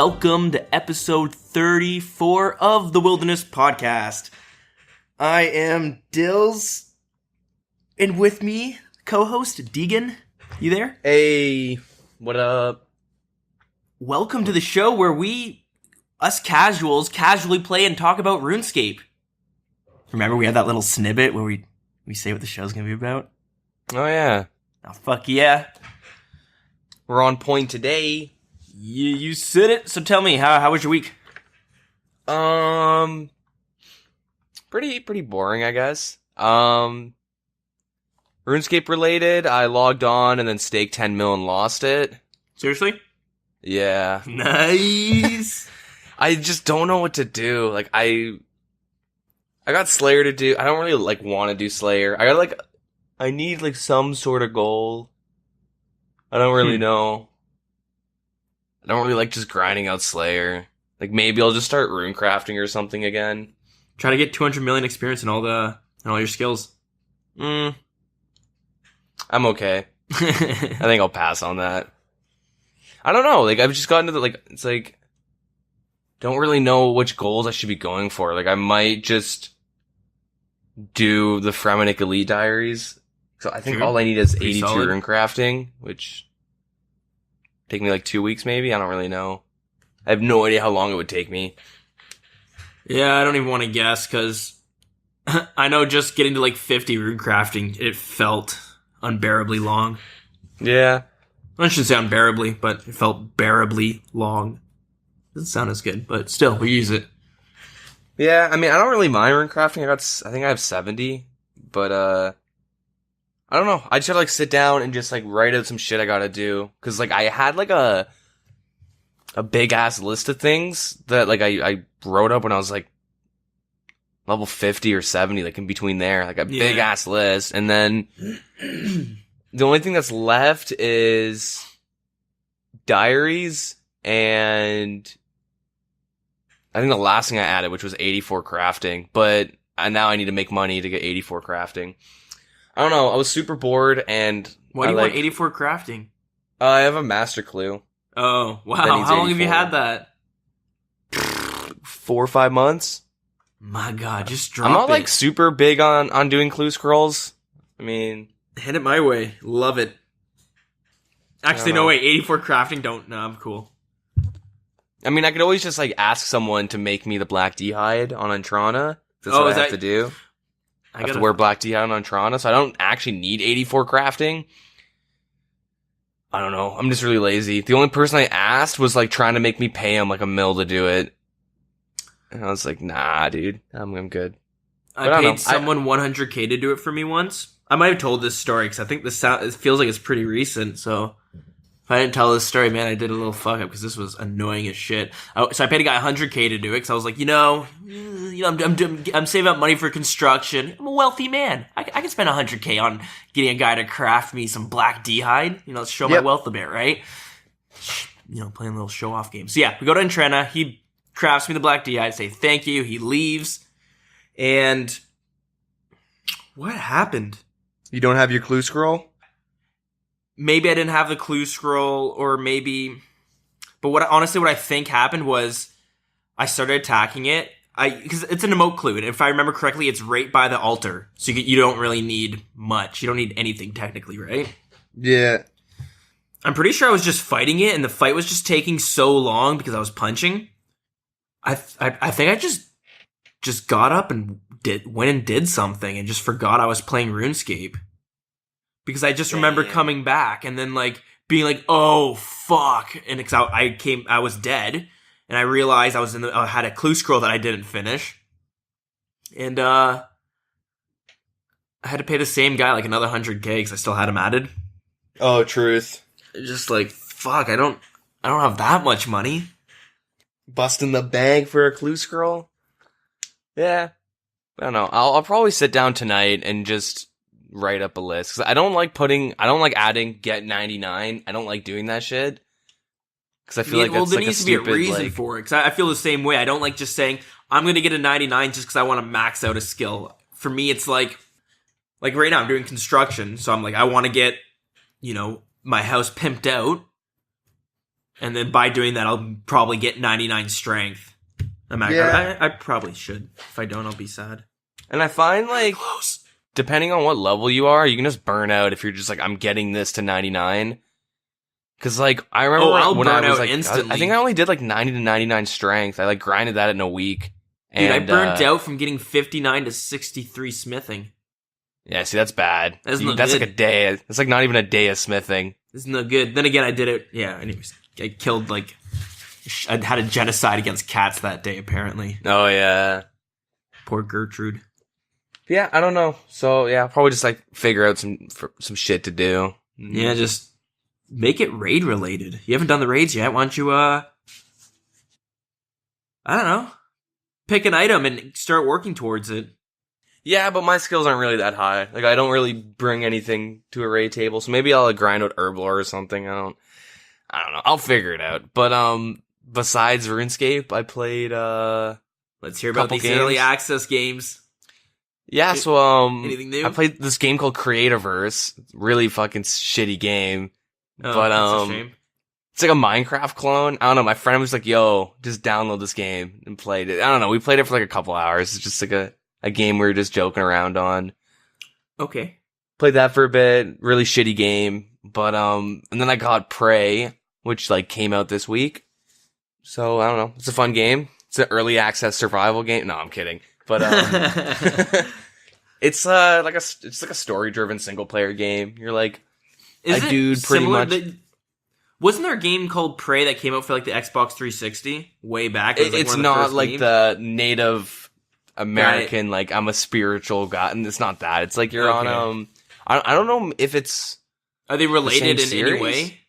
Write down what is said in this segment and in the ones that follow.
welcome to episode 34 of the Wilderness Podcast. I am Dilz, and with me, co-host Deagin. You there? Hey, what up? Welcome to the show where us casuals, casually play and talk about Runescape. Remember we had that little snippet where we say what the show's gonna be about? Oh yeah. Oh, fuck yeah. We're on point today. You said it, so tell me, how was your week? Pretty boring, I guess. RuneScape related, I logged on and then staked 10 mil and lost it. Seriously? Yeah. Nice! I just don't know what to do. Like, I got Slayer to do. I don't really, want to do Slayer. I need, some sort of goal. I don't really know. I don't really like just grinding out Slayer. Maybe I'll just start rune crafting or something again. Try to get 200 million experience in all your skills. I'm okay. I think I'll pass on that. I don't know. I've just gotten to don't really know which goals I should be going for. I might just do the Fremennik Elite Diaries. So I think all I need is 82 rune crafting, which take me 2 weeks maybe. I don't really know. I have no idea how long it would take me. Yeah, I don't even want to guess because I know just getting to 50 rune crafting, it felt unbearably long. Yeah. I shouldn't say unbearably, but it felt bearably long. Doesn't sound as good, but still, we use it. Yeah, I mean, I don't really mind rune crafting. I think I have 70, but I don't know. I just gotta sit down and just write out some shit I gotta do. Cause I had a big ass list of things that I wrote up when I was level 50 or 70, in between there. A big ass list. And then the only thing that's left is diaries, and I think the last thing I added, which was 84 crafting, but now I need to make money to get 84 crafting. I don't know. I was super bored, and why do you want 84 crafting? I have a master clue. Oh, wow. How long have you had that? 4 or 5 months. My God, just drop it. I'm not super big on doing clue scrolls. I mean, hit it my way. Love it. Actually, no, wait. 84 crafting, no, I'm cool. I mean, I could always just ask someone to make me the black d'hide on Antrana. That's what I have to do. I have to wear black d'hide on Antrana, so I don't actually need 84 crafting. I don't know. I'm just really lazy. The only person I asked was trying to make me pay him $1 mil to do it. And I was like, nah, dude. I'm good. I paid someone 100K to do it for me once. I might have told this story because I think it feels like it's pretty recent, so if I didn't tell this story, man, I did a little fuck up because this was annoying as shit. So I paid a guy 100K to do it because I was like, I'm saving up money for construction. I'm a wealthy man. I can spend 100K on getting a guy to craft me some black d'hide. Show my wealth a bit, right? Playing a little show off game. So yeah, we go to Entrena. He crafts me the black d'hide. Say thank you. He leaves, and what happened? You don't have your clue scroll? Maybe I didn't have the clue scroll, or maybe... But what I think happened was I started attacking it. Because it's an emote clue, and if I remember correctly, it's right by the altar. So you don't really need much. You don't need anything, technically, right? Yeah. I'm pretty sure I was just fighting it, and the fight was just taking so long because I was punching. I think I just got up and went and did something and just forgot I was playing RuneScape. Because I just remember coming back and then being oh fuck, and because I was dead, and I realized I had a clue scroll that I didn't finish, and I had to pay the same guy another 100K because I still had him added. Oh, truth. Just fuck, I don't have that much money. Busting the bank for a clue scroll. Yeah, I don't know. I'll probably sit down tonight and just write up a list, because I don't like adding get 99. I don't like doing that shit, because I feel that's there needs to be a reason for it, because I feel the same way. I don't like just saying I'm gonna get a 99 just because I want to max out a skill. For me, it's like right now I'm doing construction, so I'm I want to get my house pimped out, And then by doing that, I'll probably get 99 strength. I probably should. If I don't, I'll be sad. And I find, like, depending on what level you are, you can just burn out if you're just like, I'm getting this to 99. Because, like, I remember when I was, like, instantly. I think I only did, like, 90 to 99 strength. I, like, grinded that in a week. Dude, I burnt out from getting 59 to 63 smithing. Yeah, see, that's bad. That's like a day. It's, like, not even a day of smithing. It's no good. Then again, I did it. Yeah, anyways. I killed, like, I had a genocide against cats that day, apparently. Oh, yeah. Poor Gertrude. Yeah, I don't know. So, yeah, I'll probably just, like, figure out some shit to do. Yeah, just make it raid related. You haven't done the raids yet. Why don't you, I don't know, pick an item and start working towards it. Yeah, but my skills aren't really that high. Like, I don't really bring anything to a raid table, so maybe I'll, like, grind out herb lore or something. I don't know. I'll figure it out. But, besides RuneScape, I played, let's hear about these early access games. Yeah, so, anything new? I played this game called Creativerse. Really fucking shitty game. Oh, but, that's a shame. It's like a Minecraft clone. I don't know. My friend was like, yo, just download this game and played it. I don't know. We played it for like a couple hours. It's just like a game we were just joking around on. Okay. Played that for a bit. Really shitty game. But, and then I got Prey, which like came out this week. So I don't know. It's a fun game. It's an early access survival game. No, I'm kidding. But, it's like a story driven single player game. You're like, is a dude pretty much. Wasn't there a game called Prey that came out for like the Xbox 360 way back? It's not like the Native American, like I'm a spiritual god, and it's not that. It's like you're on I don't know if it's. Are they related in any way?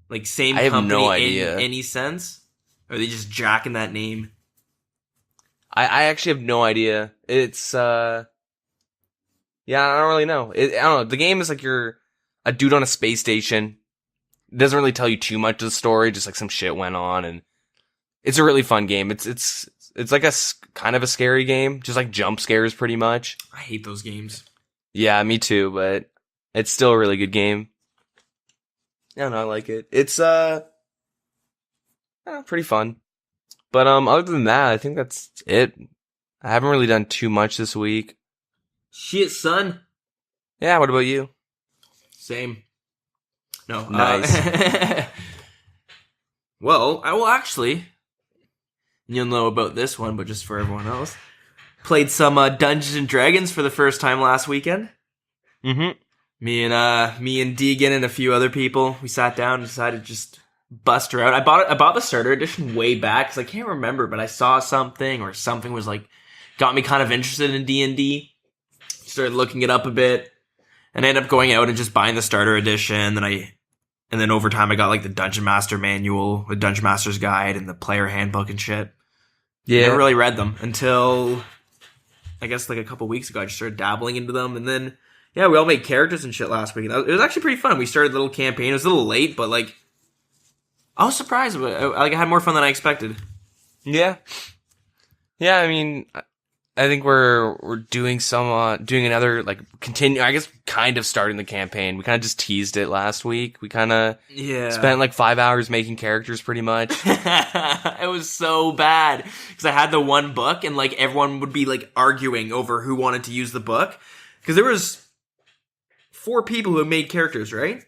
Like same I have company no idea. in any sense? Or are they just jacking that name? I actually have no idea. It's yeah, I don't really know. I don't know. The game is like you're a dude on a space station. It doesn't really tell you too much of the story, just like some shit went on, and it's a really fun game. It's like a kind of a scary game, just like jump scares pretty much. I hate those games. Yeah, me too, but it's still a really good game. Yeah, no, I like it. It's pretty fun. But other than that, I think that's it. I haven't really done too much this week. Shit, son. Yeah, what about you? Same. No. Nice. Well, I will actually. You'll know about this one, but just for everyone else, played some Dungeons and Dragons for the first time last weekend. Mm-hmm. Me and Deagin and a few other people, we sat down and decided to just bust her out. I bought the starter edition way back because I can't remember, but I saw something or something was like got me kind of interested in D&D. Started looking it up a bit. And I ended up going out and just buying the starter edition. And then over time I got like the Dungeon Master manual, the Dungeon Master's guide, and the player handbook and shit. Yeah. Never really read them until I guess like a couple weeks ago. I just started dabbling into them, and then yeah, we all made characters and shit last week. And it was actually pretty fun. We started a little campaign. It was a little late, but like I was surprised. Like I had more fun than I expected. Yeah. Yeah, I mean, I think we're doing doing another, like, I guess, kind of starting the campaign. We kind of just teased it last week. We kind of spent, like, 5 hours making characters, pretty much. It was so bad. Because I had the one book, and, like, everyone would be, like, arguing over who wanted to use the book. Because there was 4 people who made characters, right?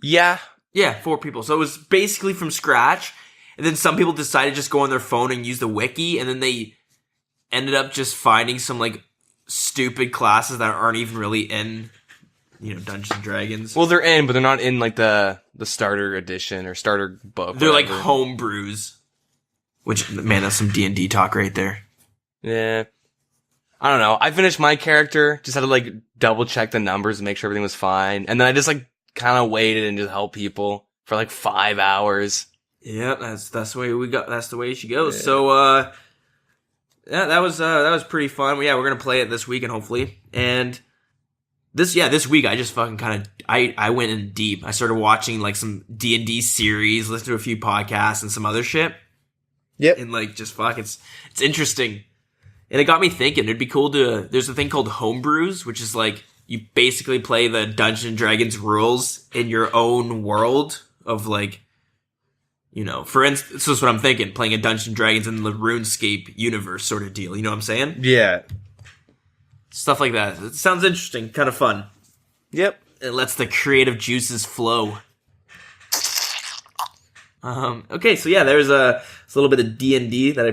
Yeah. Yeah, 4 people. So it was basically from scratch. And then some people decided to just go on their phone and use the wiki, and then they ended up just finding some, like, stupid classes that aren't even really in, Dungeons and Dragons. Well, they're in, but they're not in, like, the starter edition or starter book. They're, like, homebrews. Which, man, that's some D&D talk right there. Yeah. I don't know. I finished my character, just had to, like, double-check the numbers and make sure everything was fine. And then I just, like, kind of waited and just helped people for, like, 5 hours. Yeah, that's the way that's the way she goes. Yeah. So, yeah, that was pretty fun. Yeah, we're gonna play it this weekend, hopefully. And this week I just fucking kind of I went in deep. I started watching like some D&D series, listened to a few podcasts and some other shit. Yep. And like just it's interesting. And it got me thinking. It'd be cool there's a thing called homebrews, which is like you basically play the Dungeons and Dragons rules in your own world of like You know, for instance, this is what I'm thinking, playing a Dungeons & Dragons in the RuneScape universe sort of deal. You know what I'm saying? Yeah. Stuff like that. It sounds interesting, kind of fun. Yep. It lets the creative juices flow. Okay, so yeah, there's a little bit of D&D that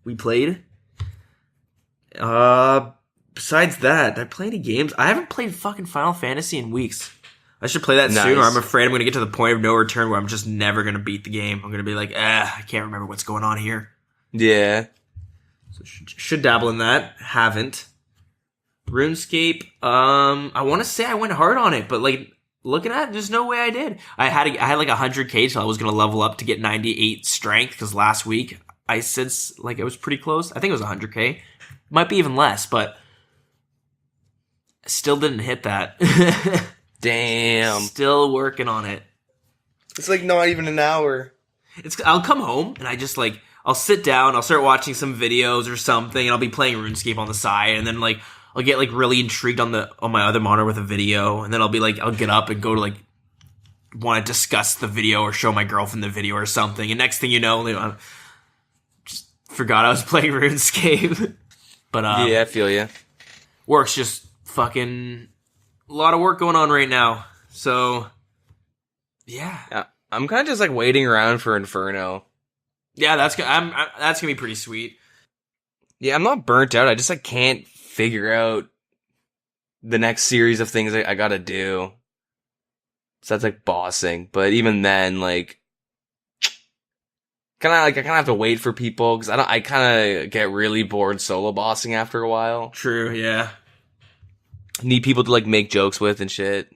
we played. Besides that, did I play any games? I haven't played fucking Final Fantasy in weeks. I should play that soon, or I'm afraid I'm going to get to the point of no return where I'm just never going to beat the game. I'm going to be like, I can't remember what's going on here. Yeah. So should dabble in that. Haven't. RuneScape, I want to say I went hard on it, but like, looking at it, there's no way I did. I had like 100k till I was going to level up to get 98 strength, because last week I said like it was pretty close. I think it was 100k. Might be even less, but I still didn't hit that. Damn. Still working on it. It's like not even an hour. I'll come home and I just like, I'll sit down, I'll start watching some videos or something, and I'll be playing RuneScape on the side, and then like I'll get like really intrigued on my other monitor with a video, and then I'll be like, I'll get up and go to like want to discuss the video or show my girlfriend the video or something, and next thing you know, I just forgot I was playing RuneScape. But yeah, I feel you. Work's just fucking a lot of work going on right now. So yeah, I'm kind of just like waiting around for Inferno. Yeah, that's gonna be pretty sweet. Yeah, I'm not burnt out. I just like can't figure out the next series of things I gotta do. So that's like bossing, but even then, like, I kind of have to wait for people because I kind of get really bored solo bossing after a while. True, yeah. Need people to like make jokes with and shit.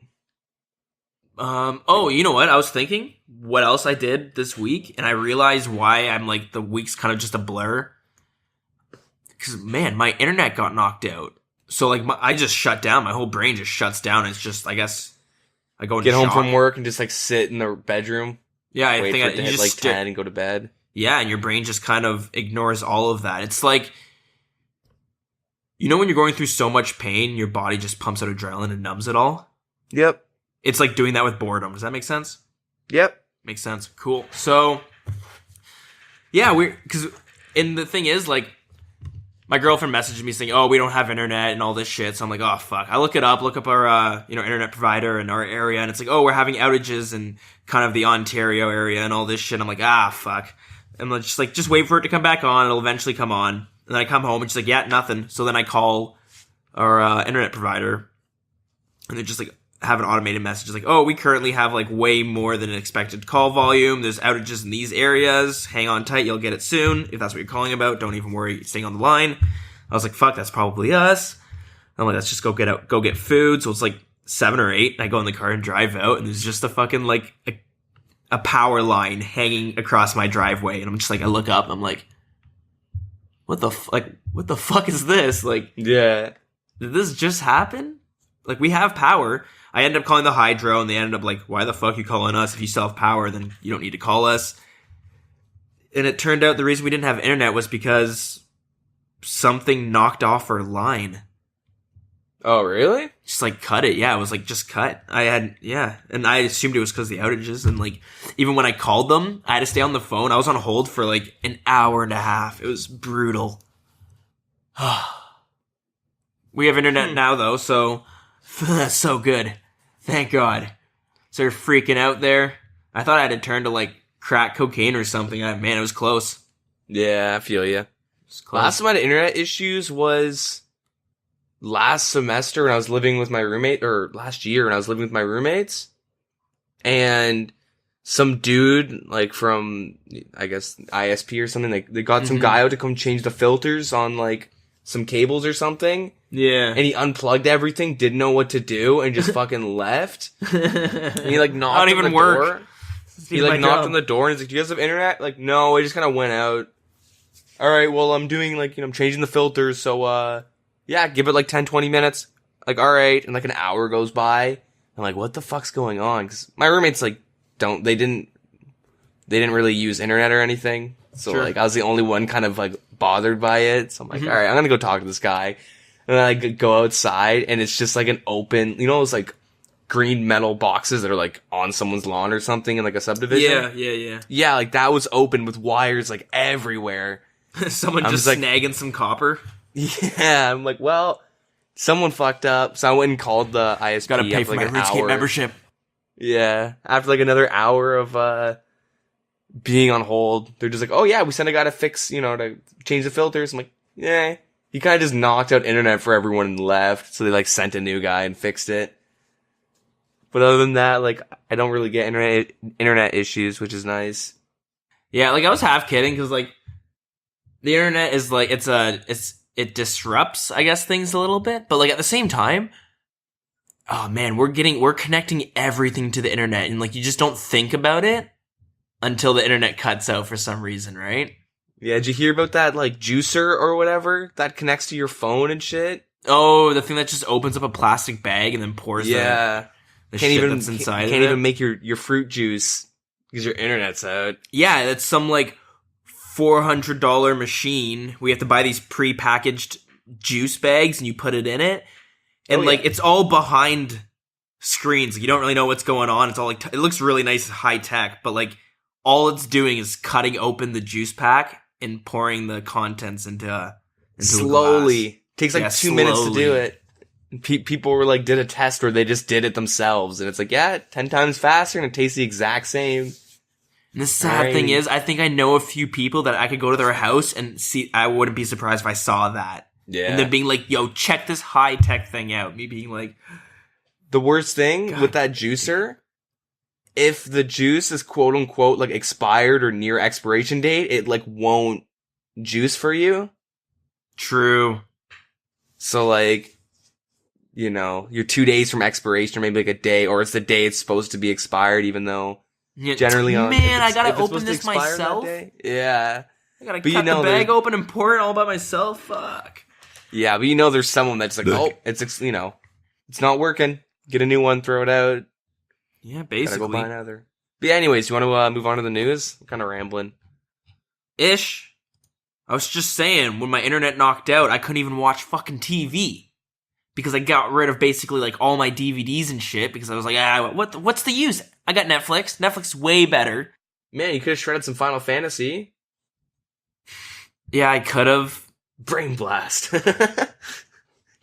Oh, you know what? I was thinking what else I did this week, and I realized why I'm like the week's kind of just a blur. Because man, my internet got knocked out, so like I just shut down. My whole brain just shuts down. It's just, I guess, I go into get home shock. from work and just like sit in the bedroom. Yeah, I wait think for it to hit like 10 and go to bed. Yeah, and your brain just kind of ignores all of that. It's like, you know, when you're going through so much pain, your body just pumps out adrenaline and numbs it all. Yep. It's like doing that with boredom. Does that make sense? Yep. Makes sense. Cool. So, yeah, and the thing is, like, my girlfriend messaged me saying, oh, we don't have internet and all this shit. So I'm like, oh, fuck. I look up our, internet provider in our area, and it's like, oh, we're having outages in kind of the Ontario area and all this shit. I'm like, fuck. And I'm just like, just wait for it to come back on. It'll eventually come on. And then I come home and she's like, yeah, nothing. So then I call our internet provider, and they just like have an automated message like, oh, we currently have like way more than an expected call volume. There's outages in these areas. Hang on tight. You'll get it soon. If that's what you're calling about, don't even worry. Staying on the line. I was like, fuck, that's probably us. I'm like, let's just go get food. So it's like 7 or 8. And I go in the car and drive out, and there's just a fucking like a power line hanging across my driveway. And I'm just like, I look up and I'm like, what the fuck is this? Like, yeah, did this just happen? Like, we have power. I ended up calling the hydro, and they ended up like, why the fuck are you calling us? If you still have power, then you don't need to call us. And it turned out the reason we didn't have internet was because something knocked off our line. Oh, really? Just like cut it. Yeah, it was like just cut. And I assumed it was because of the outages. And like, even when I called them, I had to stay on the phone. I was on hold for like an hour and a half. It was brutal. We have internet now though, so that's so good. Thank God. So you're freaking out there. I thought I had to turn to like crack cocaine or something. Man, it was close. Yeah, I feel you. Last time I had internet issues was last semester when I was living with my roommate, or last year when I was living with my roommates, and some dude like from, I guess, ISP or something, like they got some guy out to come change the filters on like some cables or something. Yeah. And he unplugged everything, didn't know what to do, and just fucking left. And he like knocked on the door. He like knocked on the door and he's like, do you guys have internet? Like, no, I just kind of went out. All right, well, I'm doing like, I'm changing the filters, so yeah, give it like 10, 20 minutes. Like, all right. And like an hour goes by. I'm like, what the fuck's going on? Because my roommates like they didn't really use internet or anything. So like I was the only one kind of like bothered by it. So I'm like, all right, I'm going to go talk to this guy. And then I go outside and it's just like an open, those like green metal boxes that are like on someone's lawn or something in like a subdivision. Yeah. Yeah, like that was open with wires like everywhere. Someone just like, snagging some copper. Yeah, I'm like, well, someone fucked up, so I went and called the ISP. Gotta pay for like my Runescape membership. Yeah, after like another hour of being on hold, they're just like, oh yeah, we sent a guy to fix, to change the filters. I'm like, yeah. He kind of just knocked out internet for everyone and left, so they like sent a new guy and fixed it. But other than that, like, I don't really get internet issues, which is nice. Yeah, like I was half kidding because like the internet is like it disrupts, I guess, things a little bit, but like at the same time, oh man, we're connecting everything to the internet, and like you just don't think about it until the internet cuts out for some reason, right? Yeah, did you hear about that like juicer or whatever that connects to your phone and shit? Oh, the thing that just opens up a plastic bag and then pours the shit that's inside. Can't even make your fruit juice because your internet's out. Yeah, that's some like $400 machine. We have to buy these pre-packaged juice bags and you put it in it. And it's all behind screens. Like, you don't really know what's going on. It's all like, it looks really nice and high tech, but like all it's doing is cutting open the juice pack and pouring the contents into slowly. Takes like 2 minutes to do it. People were like, did a test where they just did it themselves. And it's like, 10 times faster and it tastes the exact same. And the sad thing is, I think I know a few people that I could go to their house and see. I wouldn't be surprised if I saw that. Yeah. And then being like, yo, check this high-tech thing out. Me being like... The worst thing with that juicer, if the juice is quote-unquote like expired or near expiration date, it like won't juice for you. True. So like, you're 2 days from expiration or maybe like a day, or it's the day it's supposed to be expired even though... Yeah, generally on. Man, I gotta open this myself. Yeah, I gotta cut the bag open and pour it all by myself. Fuck. Yeah, but there's someone that's like, it's not working. Get a new one, throw it out. Yeah, basically. Gotta go buy another. But yeah, anyways, you want to move on to the news? I'm kind of rambling. Ish. I was just saying, when my internet knocked out, I couldn't even watch fucking TV. Because I got rid of basically like all my DVDs and shit because I was like, what's the use? I got Netflix. Netflix is way better. Man, you could have shredded some Final Fantasy. Yeah, I could have. Brain blast.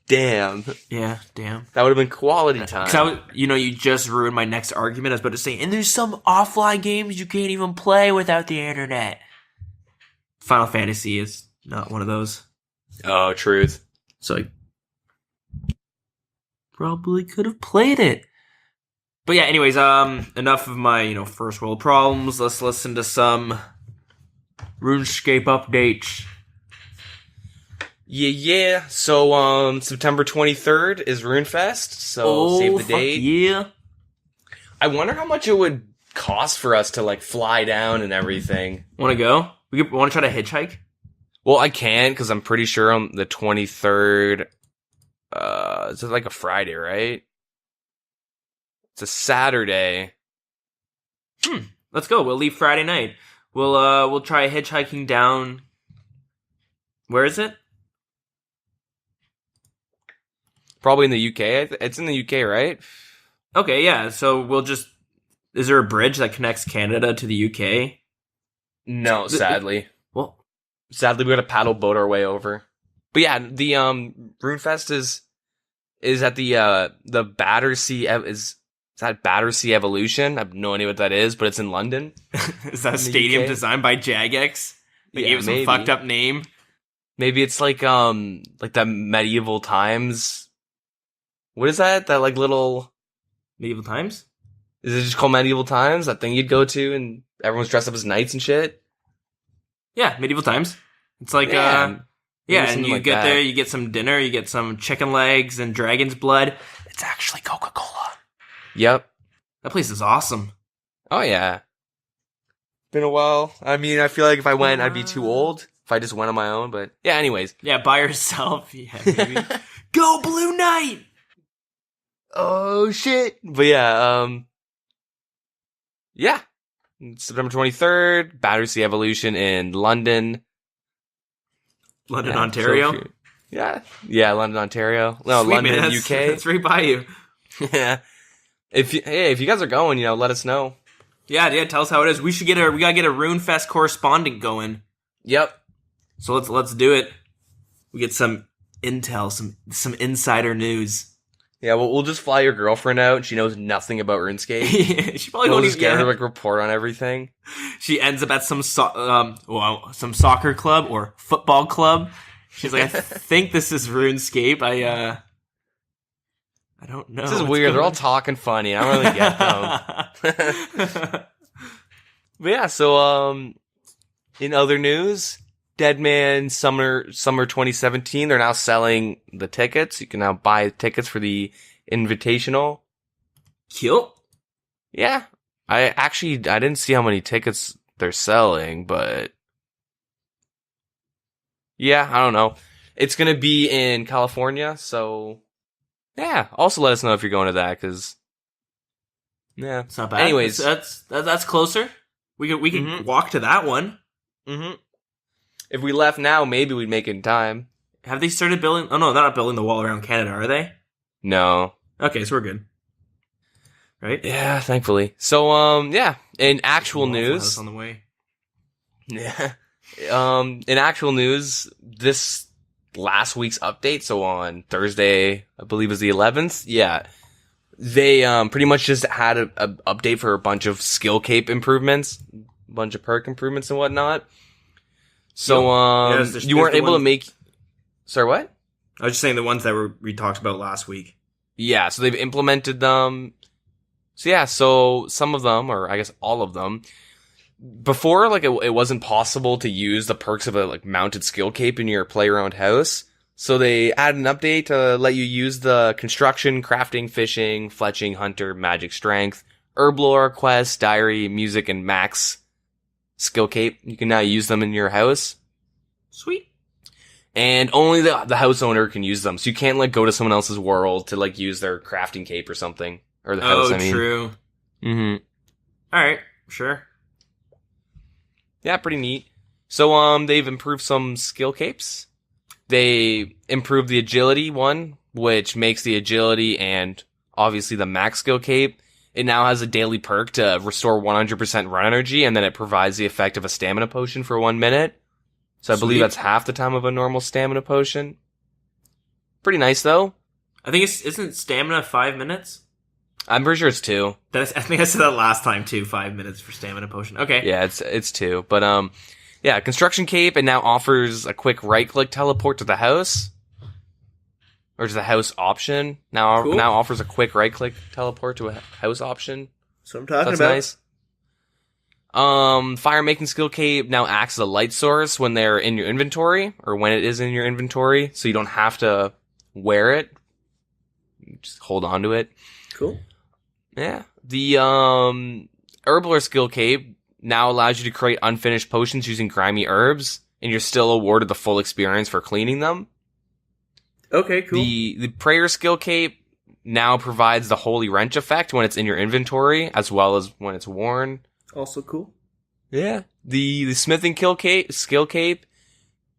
Damn. Yeah, damn. That would have been quality time. Because you just ruined my next argument. I was about to say, and there's some offline games you can't even play without the internet. Final Fantasy is not one of those. Oh, truth. So I probably could have played it. But yeah, anyways, enough of my, first world problems. Let's listen to some RuneScape updates. Yeah. So, September 23rd is RuneFest, so save the date. Yeah. I wonder how much it would cost for us to, like, fly down and everything. Want to go? We want to try to hitchhike? Well, I can, because I'm pretty sure on the 23rd, it's like a Friday, right? It's a Saturday. Let's go. We'll leave Friday night. We'll try hitchhiking down. Where is it? Probably in the UK. It's in the UK, right? Okay, yeah. So we'll just... Is there a bridge that connects Canada to the UK? No, sadly. Well... Sadly, we gotta paddle boat our way over. But yeah, the RuneFest is at the Battersea... Is that Battersea Evolution? I have no idea what that is, but it's in London. Is that a stadium designed by Jagex? They gave it some fucked up name. Maybe it's like the medieval times. What is that? That like little medieval times? Is it just called medieval times? That thing you'd go to and everyone's dressed up as knights and shit? Yeah, medieval times. It's like and you like get there, you get some dinner, you get some chicken legs and dragon's blood. It's actually Coca-Cola. Yep. That place is awesome. Oh yeah. Been a while. I mean, I feel like if I went, I'd be too old. If I just went on my own, but yeah, anyways. Yeah, by yourself. Yeah, maybe. Go Blue Knight! Oh shit. But yeah, yeah. September 23rd, Battersea Evolution in London. London, Ontario? So yeah, London, Ontario. No, Sweet, London, man, UK. That's right by you. Yeah. If you guys are going, let us know. Yeah, tell us how it is. We gotta get a RuneFest correspondent going. Yep. So let's do it. We get some intel, some insider news. Yeah, we'll just fly your girlfriend out, and she knows nothing about RuneScape. She probably we'll won't just even get her report on everything. She ends up at some soccer club or football club. She's like, I think this is RuneScape. I don't know. This is weird. They're all talking funny. I don't really get them. But yeah, so in other news, Deadman Summer 2017, they're now selling the tickets. You can now buy tickets for the Invitational. Cute. Yeah. I didn't see how many tickets they're selling, but yeah, I don't know. It's going to be in California, so yeah. Also let us know if you're going to that, because yeah. It's not bad. Anyways. That's closer. We could walk to that one. Mm-hmm. If we left now, maybe we'd make it in time. Have they started building? Oh no, they're not building the wall around Canada, are they? No. Okay, so we're good. Right? Yeah, thankfully. So, yeah. In actual news, on the way. Yeah. In actual news, this last week's update, so on Thursday, I believe is the 11th. Yeah. They pretty much just had a update for a bunch of skill cape improvements, a bunch of perk improvements and whatnot. So you weren't able to make. Sorry, what? I was just saying the ones that we talked about last week. Yeah, so they've implemented them. So yeah, so some of them, or I guess all of them, before it wasn't possible to use the perks of a mounted skill cape in your play around house. So they added an update to let you use the construction, crafting, fishing, fletching, hunter, magic strength, herblore, quest, diary, music, and max skill cape. You can now use them in your house. Sweet. And only the house owner can use them. So you can't go to someone else's world to use their crafting cape or something. Or the house, I mean. True. Mm-hmm. Alright, sure. Yeah, pretty neat. So they've improved some skill capes. They improved the agility one, which makes the agility and obviously the max skill cape. It now has a daily perk to restore 100% run energy, and then it provides the effect of a stamina potion for 1 minute. So I believe that's half the time of a normal stamina potion. Pretty nice, though. I think isn't stamina 5 minutes? I'm pretty sure it's 2. I think I said that last time too. 5 minutes for stamina potion. Okay. Yeah, it's 2. But yeah, construction cape. It now offers a quick right-click teleport to the house, or to the house option. Now offers a quick right-click teleport to a house option. That's what I'm talking about. That's nice. Fire making skill cape now acts as a light source when they're in your inventory, or when it is in your inventory, so you don't have to wear it. You just hold on to it. Cool. Yeah. The herblore skill cape now allows you to create unfinished potions using grimy herbs, and you're still awarded the full experience for cleaning them. Okay, cool. The prayer skill cape now provides the holy wrench effect when it's in your inventory, as well as when it's worn. Also cool. Yeah. The smithing skill cape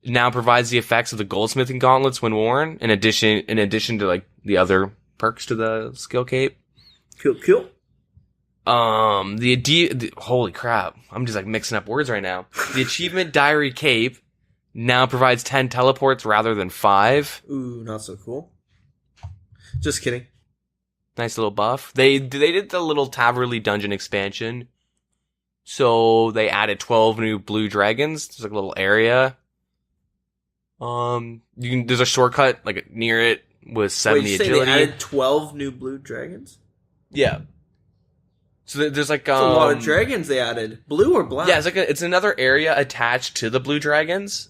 now provides the effects of the goldsmithing gauntlets when worn, in addition to the other perks to the skill cape. Cool. Holy crap. I'm just mixing up words right now. The achievement diary cape now provides 10 teleports rather than 5. Ooh, not so cool. Just kidding. Nice little buff. They did the little Taverly dungeon expansion. So they added 12 new blue dragons. There's a little area. There's a shortcut near it with 70 agility. They added 12 new blue dragons? Yeah. So there's That's a lot of dragons they added. Blue or black? Yeah, it's another area attached to the blue dragons.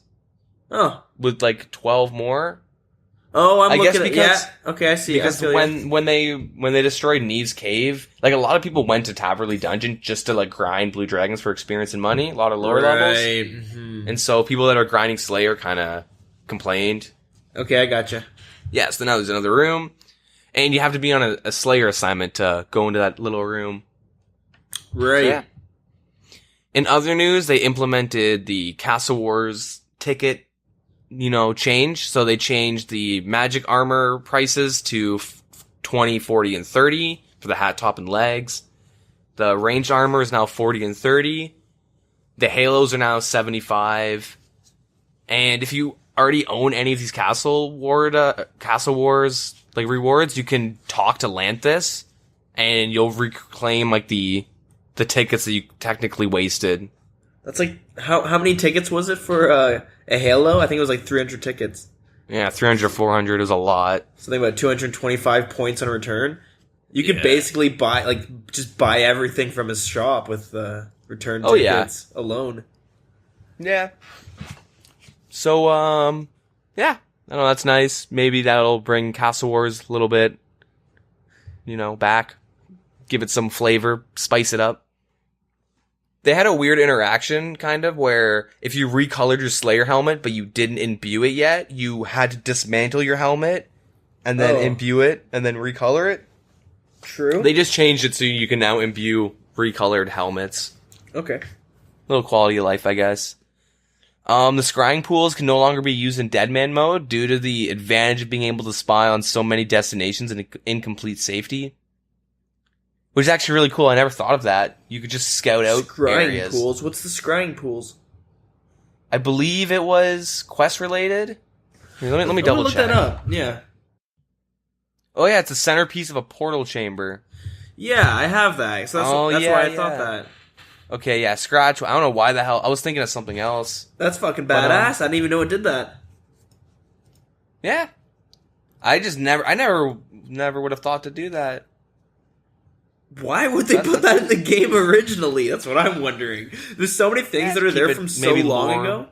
Oh. With 12 more. Oh, I'm looking at yeah. Okay, I see. Because when they destroyed Neve's Cave, a lot of people went to Taverly Dungeon just to grind blue dragons for experience and money. A lot of lower levels. Mm-hmm. And so people that are grinding Slayer kind of complained. Okay, I gotcha. Yeah, so now there's another room. And you have to be on a Slayer assignment to go into that little room. Right. So, yeah. In other news, they implemented the Castle Wars ticket, change. So they changed the magic armor prices to 20, 40, and 30. for the hat top and legs. The ranged armor is now 40 and 30. The halos are now 75. And if you already own any of these Castle Wars like rewards, you can talk to Lanthus, and you'll reclaim like the tickets that you technically wasted. That's like how many tickets was it for a Halo? I think it was like 300 tickets. Yeah, 300 or 400 is a lot. Something about 225 points on return. You could basically buy everything from his shop with return tickets alone. Yeah. So yeah, I know that's nice. Maybe that'll bring Castle Wars a little bit, back. Give it some flavor, spice it up. They had a weird interaction, kind of, where if you recolored your Slayer helmet, but you didn't imbue it yet, you had to dismantle your helmet, and then imbue it, and then recolor it. True. They just changed it so you can now imbue recolored helmets. Okay. Little quality of life, I guess. The scrying pools can no longer be used in Deadman mode due to the advantage of being able to spy on so many destinations in incomplete safety. Which is actually really cool. I never thought of that. You could just scout out areas. Pools. What's the scrying pools? I believe it was quest related. Let me double check. Look that up. Yeah. Oh yeah, it's a centerpiece of a portal chamber. Yeah, I have that. So that's why I thought that. Okay, yeah, Scratch. I don't know why the hell. I was thinking of something else. That's fucking badass. I didn't even know it did that. Yeah. I never would have thought to do that. Why would they put that in the game originally? That's what I'm wondering. There's so many things that are there from so long ago.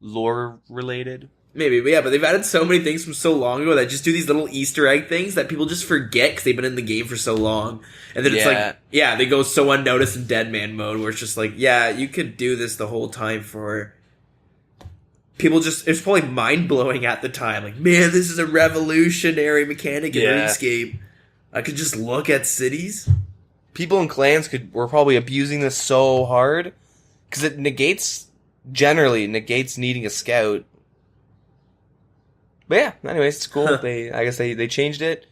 Lore related. Maybe, but they've added so many things from so long ago that just do these little Easter egg things that people just forget because they've been in the game for so long. And then it's they go so unnoticed in Deadman mode where it's just like, yeah, you could do this the whole time for... People just... It's probably mind-blowing at the time. Like, man, this is a revolutionary mechanic in RuneScape. I could just look at cities. People in clans were probably abusing this so hard because it negates needing a scout. But yeah, anyways, it's cool. I guess they changed it.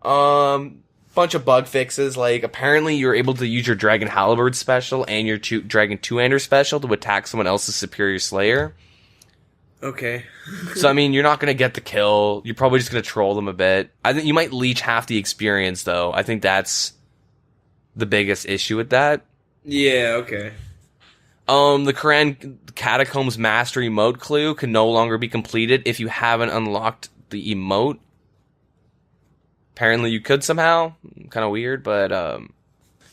Bunch of bug fixes, like apparently you're able to use your Dragon Halberd special and your Dragon Two-Hander special to attack someone else's Superior Slayer. Okay. So I mean, you're not gonna get the kill. You're probably just gonna troll them a bit. I think you might leech half the experience, though. I think that's the biggest issue with that. Yeah. Okay. The Koran Catacombs Master emote clue can no longer be completed if you haven't unlocked the emote. Apparently you could somehow. Kind of weird, but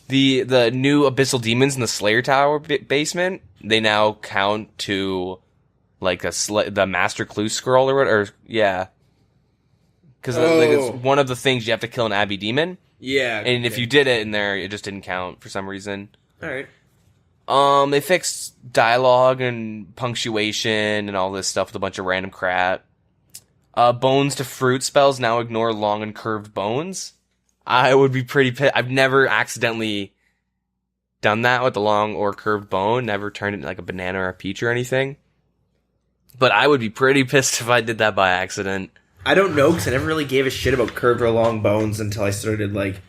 the new Abyssal Demons in the Slayer Tower basement, they now count to like the Master Clue scroll or yeah. Because it's one of the things you have to kill an Abbey Demon. Yeah. And if you did it in there, it just didn't count for some reason. Alright. They fixed dialogue and punctuation and all this stuff with a bunch of random crap. Bones to fruit spells now ignore long and curved bones. I would be pretty pissed. I've never accidentally done that with a long or curved bone. Never turned it into like a banana or a peach or anything. But I would be pretty pissed if I did that by accident. I don't know, because I never really gave a shit about curved or long bones until I started, like,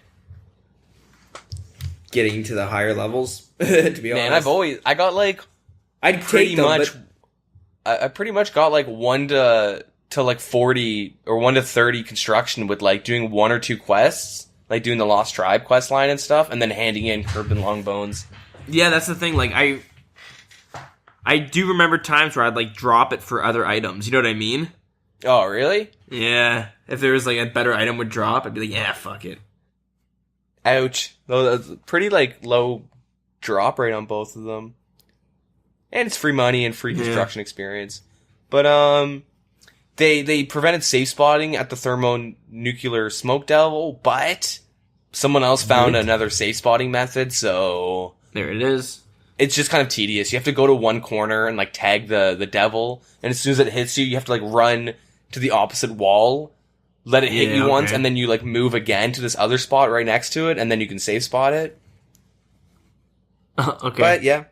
getting to the higher levels, to be honest. Man, I got, like, I pretty much got, like, 1 to like, 40 or 1 to 30 construction with, like, doing 1 or 2 quests, like, doing the Lost Tribe quest line and stuff, and then handing in curved and long bones. Yeah, that's the thing, like, I do remember times where I'd, like, drop it for other items, you know what I mean? Oh, really? Yeah. If there was, like, a better item would drop, I'd be like, yeah, fuck it. Ouch. Though that's pretty, like, low drop rate on both of them. And it's free money and free construction experience. But, they prevented safe spotting at the thermonuclear smoke devil, but someone else found another safe spotting method, so... There it is. It's just kind of tedious. You have to go to one corner and, like, tag the devil, and as soon as it hits you, you have to, like, run to the opposite wall, let it hit you once, and then you, like, move again to this other spot right next to it, and then you can safe spot it. Okay. But, yeah.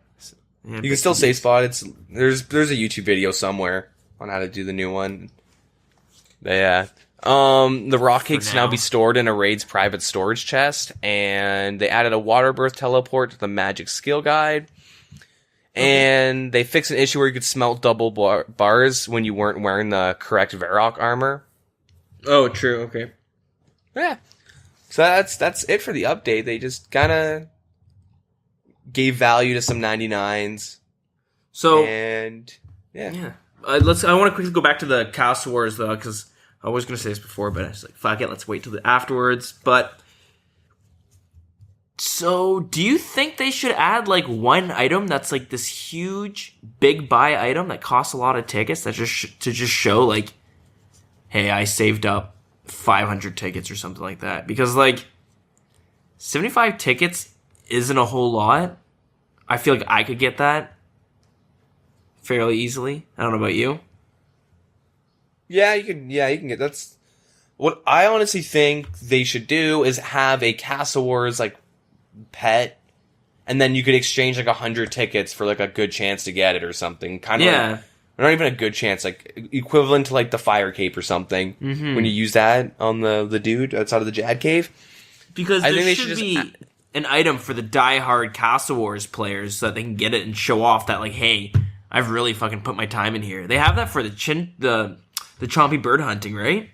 You can still safe spot. There's a YouTube video somewhere on how to do the new one. But, yeah. The rock cakes can now now. be stored in a raid's private storage chest, and they added a water birth teleport to the magic skill guide. And they fixed an issue where you could smelt double bars when you weren't wearing the correct Varrock armor. Oh, true. Okay. Yeah. So that's it for the update. They just kind of gave value to some 99s. So and yeah. I want to quickly go back to the Castle Wars though, because I was going to say this before, but I was like, fuck it, let's wait till the afterwards. But so, do you think they should add like one item that's like this huge big buy item that costs a lot of tickets that to just show like, hey, I saved up 500 tickets or something like that? Because like 75 tickets isn't a whole lot. I feel like I could get that fairly easily. I don't know about you. Yeah, you can get that's what I honestly think they should do is have a Castle Wars like pet, and then you could exchange like 100 tickets for like a good chance to get it or something. Kind of like, not even a good chance, like equivalent to like the fire cape or something when you use that on the dude outside of the Jad cave. Because there should be an item for the diehard Castle Wars players so that they can get it and show off that like, hey, I've really fucking put my time in here. They have that for the chompy bird hunting, right?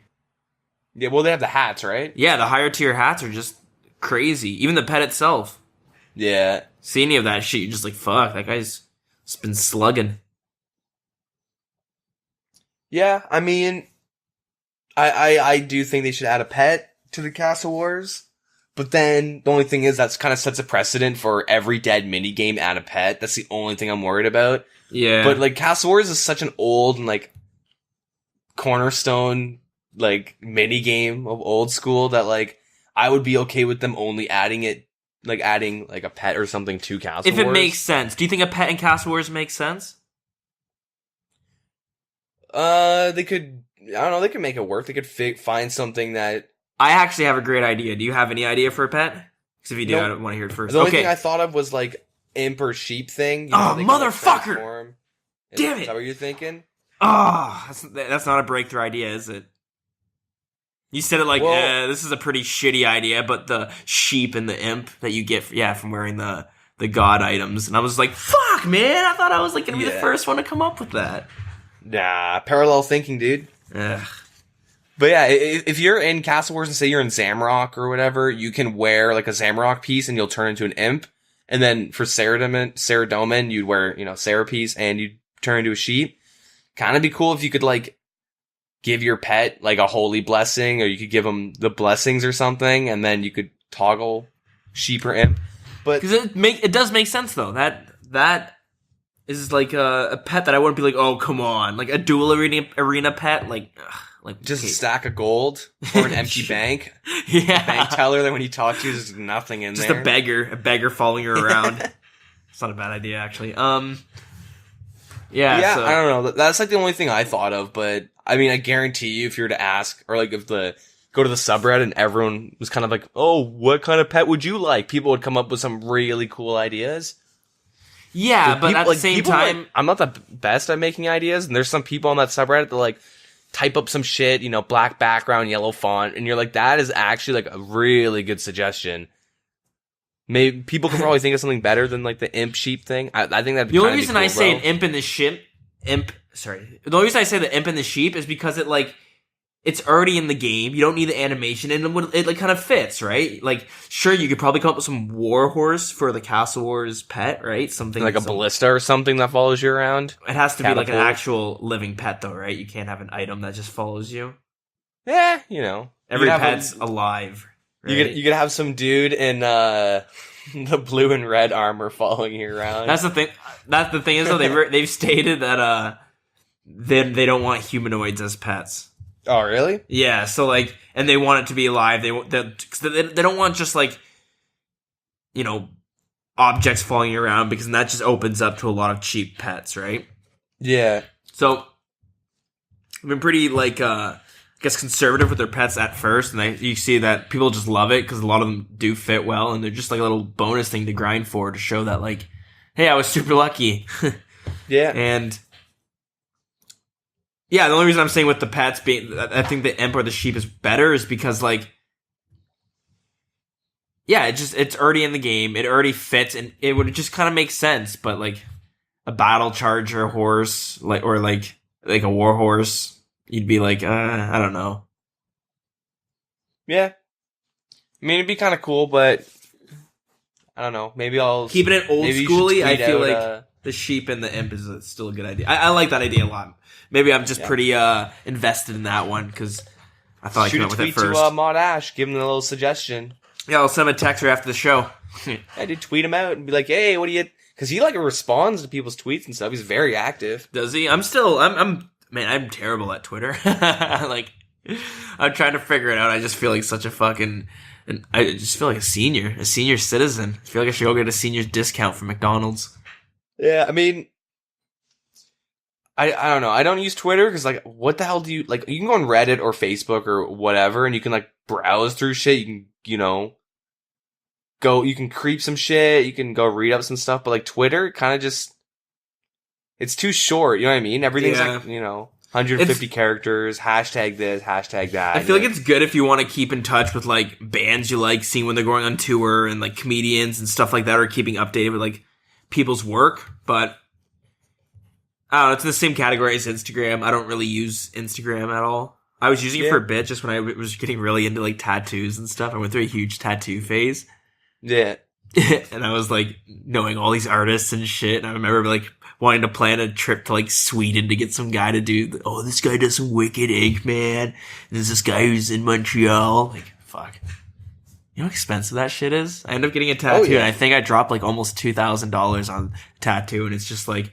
Yeah, well, they have the hats, right? Yeah, the higher tier hats are just crazy. Even the pet itself. Yeah. See any of that shit, you're just like, fuck, that guy's just been slugging. Yeah, I mean, I do think they should add a pet to the Castle Wars. But then, the only thing is, that's kind of sets a precedent for every dead minigame add a pet. That's the only thing I'm worried about. Yeah. But, like, Castle Wars is such an old and, like, cornerstone, like, minigame of old school that, like, I would be okay with them only adding a pet or something to Castle Wars. If it makes sense. Do you think a pet in Castle Wars makes sense? They could, I don't know, they could make it work. They could find something that... I actually have a great idea. Do you have any idea for a pet? Because if you do, I want to hear it first. The only thing I thought of was, like, imp or sheep thing. You know, motherfucker! Damn it! Is that what you're thinking? That's not a breakthrough idea, is it? You said it like, this is a pretty shitty idea, but the sheep and the imp that you get, from wearing the god items. And I was like, fuck, man! I thought I was like going to be the first one to come up with that. Nah, parallel thinking, dude. Ugh. But yeah, if you're in Castle Wars and say you're in Zamrock or whatever, you can wear like a Zamrock piece and you'll turn into an imp. And then for Saradomin, you'd wear, Sarapiece and you'd turn into a sheep. Kind of be cool if you could like give your pet like a holy blessing, or you could give them the blessings or something, and then you could toggle sheep or imp. But because it does make sense though. That is like a pet that I wouldn't be like, oh come on, like a dual arena pet, like just a stack of gold or an empty bank. Yeah, a bank teller that when you talk to you, there's nothing in there. Just a beggar following you around. It's not a bad idea actually. Yeah, so. I don't know. That's like the only thing I thought of, but I mean, I guarantee you, if you were to ask, or like go to the subreddit and everyone was kind of like, oh, what kind of pet would you like? People would come up with some really cool ideas. Yeah, but at the same time... Like, I'm not the best at making ideas, and there's some people on that subreddit that like type up some shit, black background, yellow font, and you're like, that is actually like a really good suggestion. Maybe people could probably think of something better than like the imp sheep thing. I think that'd be the only reason cool, I say an imp in the sheep. The only reason I say the imp in the sheep is because it's already in the game. You don't need the animation, and it like kind of fits, right? Like, sure, you could probably come up with some war horse for the Castle Wars pet, right? Something like a ballista or something that follows you around. It has to be like an actual living pet, though, right? You can't have an item that just follows you. Yeah, every pet's alive. Right? You could have some dude in the blue and red armor following you around. That's the thing. That's the thing is though they've stated that they don't want humanoids as pets. Oh really? Yeah. So like, and they want it to be alive. They don't want just like objects following you around, because that just opens up to a lot of cheap pets, right? Yeah. So I've been pretty like I guess conservative with their pets at first, and you see that people just love it because a lot of them do fit well, and they're just like a little bonus thing to grind for, to show that like, hey, I was super lucky. Yeah. And Yeah, the only reason I'm saying with the pets being, I think the imp or the sheep is better is because, like, yeah, it's already in the game. It already fits, and it would just kind of make sense. But like a battle charger horse, like a war horse, you'd be like, I don't know. Yeah. I mean, it'd be kind of cool, but I don't know. Maybe I'll keeping it old schooly. I feel out, like the sheep and the imp is still a good idea. I like that idea a lot. Maybe I'm just pretty invested in that one because I thought I came up with it first. To Mod Ash, give him a little suggestion. Yeah, I'll send him a text right after the show. I did tweet him out and be like, "Hey, what do you?" Because he like responds to people's tweets and stuff. He's very active. Does he? I'm man, I'm terrible at Twitter. Like, I'm trying to figure it out. I just feel like such a fucking. I just feel like a senior citizen. I feel like I should go get a senior discount from McDonald's. Yeah, I mean, I don't know. I don't use Twitter because, like, what the hell do you like? You can go on Reddit or Facebook or whatever, and you can like browse through shit. You can, you can creep some shit. You can go read up some stuff. But like Twitter, kind of just, it's too short. You know what I mean? Everything's like 150 characters. Hashtag this, hashtag that. I feel like it's good if you want to keep in touch with like bands you like, seeing when they're going on tour, and like comedians and stuff like that, or keeping updated with like people's work. But I don't know, it's in the same category as Instagram. I don't really use Instagram at all. I was using it for a bit just when I was getting really into like tattoos and stuff. I went through a huge tattoo phase. Yeah. And I was like knowing all these artists and shit. And I remember like wanting to plan a trip to like Sweden to get some guy to do, this guy does some wicked ink, man. And there's this guy who's in Montreal. Like, fuck. You know how expensive that shit is? I ended up getting a tattoo and I think I dropped like almost $2,000 on tattoo, and it's just like,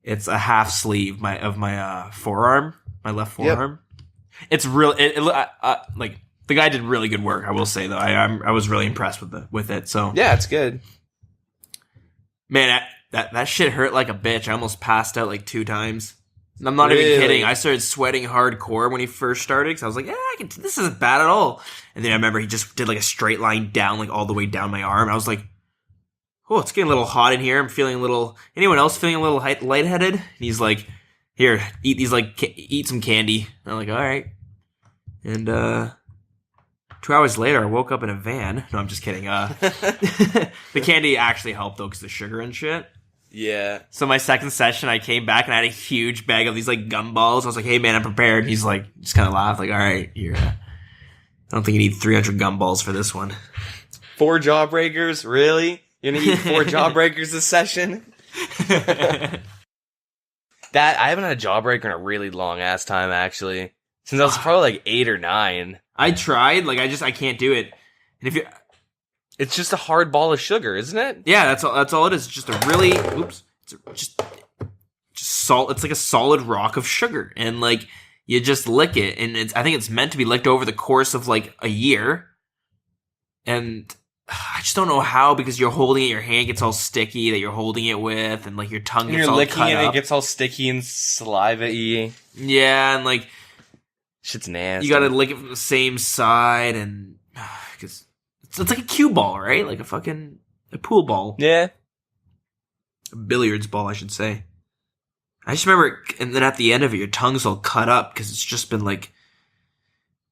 it's a half sleeve of my forearm, my left forearm. Yep. It's real. Like the guy did really good work. I will say though, I was really impressed with it. So yeah, it's good. Man, that shit hurt like a bitch. I almost passed out like 2 times. I'm not even kidding. I started sweating hardcore when he first started because I was like, this isn't bad at all. And then I remember he just did like a straight line down, like all the way down my arm. I was like, oh, it's getting a little hot in here. I'm feeling a little. Anyone else feeling a little lightheaded? And he's like, here, eat these, like, eat some candy. And I'm like, all right. And 2 hours later, I woke up in a van. No, I'm just kidding. The candy actually helped though, because the sugar and shit. Yeah. So my second session, I came back and I had a huge bag of these like gumballs. I was like, hey man, I'm prepared. And he's like, just kind of laughed, like, all right, I don't think you need 300 gumballs for this one. 4 jawbreakers, really? You're gonna eat 4 jawbreakers this session? I haven't had a jawbreaker in a really long ass time, actually. Since I was probably like 8 or 9. I tried, like I can't do it. And if you, it's just a hard ball of sugar, isn't it? Yeah, that's all it is. Just a really, just salt. It's like a solid rock of sugar, and like you just lick it, and I think it's meant to be licked over the course of like a year. And I just don't know how, because you're holding it, your hand gets all sticky that you're holding it with, and like your tongue gets all cut up. You're licking it, it gets all sticky and saliva-y. Yeah, and like shit's nasty. You gotta lick it from the same side, and because it's like a cue ball, right? Like a pool ball. Yeah. A billiards ball, I should say. I just remember, and then at the end of it, your tongue's all cut up because it's just been like,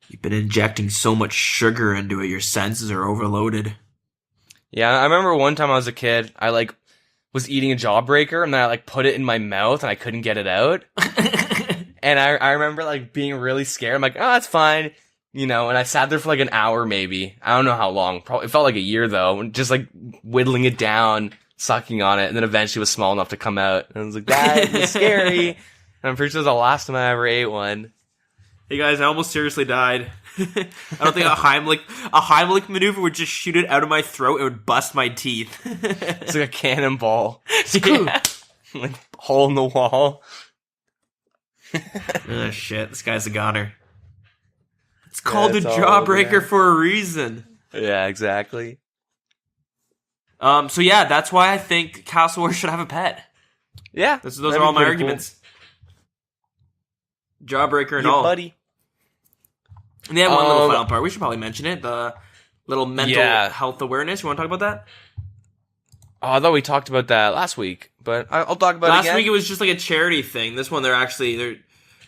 you've been injecting so much sugar into it, your senses are overloaded. Yeah, I remember one time I was a kid, I like was eating a jawbreaker, and then I like put it in my mouth and I couldn't get it out. And I remember like being really scared. I'm like, oh, that's fine. And I sat there for like an hour maybe. I don't know how long. Probably, it felt like a year though. Just like whittling it down, sucking on it, and then eventually it was small enough to come out. And I was like, that is scary. And I'm pretty sure it was the last time I ever ate one. Hey guys, I almost seriously died. I don't think a Heimlich maneuver would just shoot it out of my throat. It would bust my teeth. It's like a cannonball. Yeah. Like hole in the wall. Oh shit, this guy's a goner. It's called a jawbreaker for a reason. Yeah, exactly. So yeah, that's why I think Castle Wars should have a pet. Yeah. Those are all my arguments. Cool. Jawbreaker and all. Buddy. And they have one little final part. We should probably mention it. The little mental health awareness. You want to talk about that? Oh, I thought we talked about that last week, but I'll talk about it again. Last week it was just like a charity thing. This one they're talking